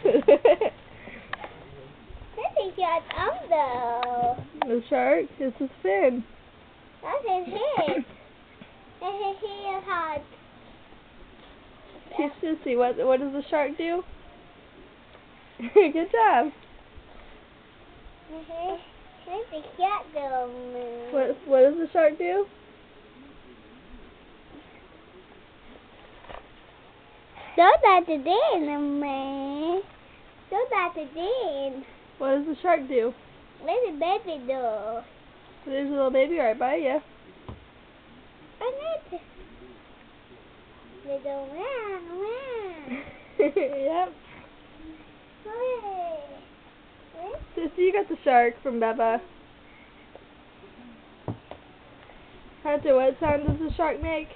That's got though. The shark? It's his fin. That's his head. That's his head hard. Teach Sissy, what does the shark do? Good job. That's a cat though. What does the shark do? So that's the den, man. So that's the den. What does the shark do? Where's the baby do? There's a little baby right by you. And it's little round. Yep. Hey. Sissy, you got the shark from Beba. Hunter, what sound does the shark make?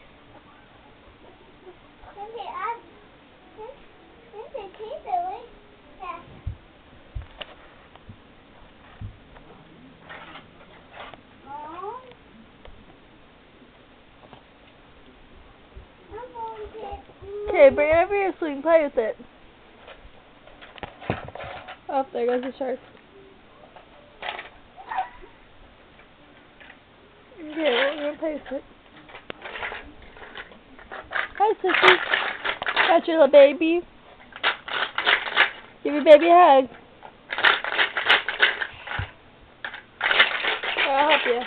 Okay, bring it over here so we can play with it. Oh, there goes the shark. Okay, we're gonna play with it. Hi, Sissy. Got your little baby. Give your baby a hug. I'll help you.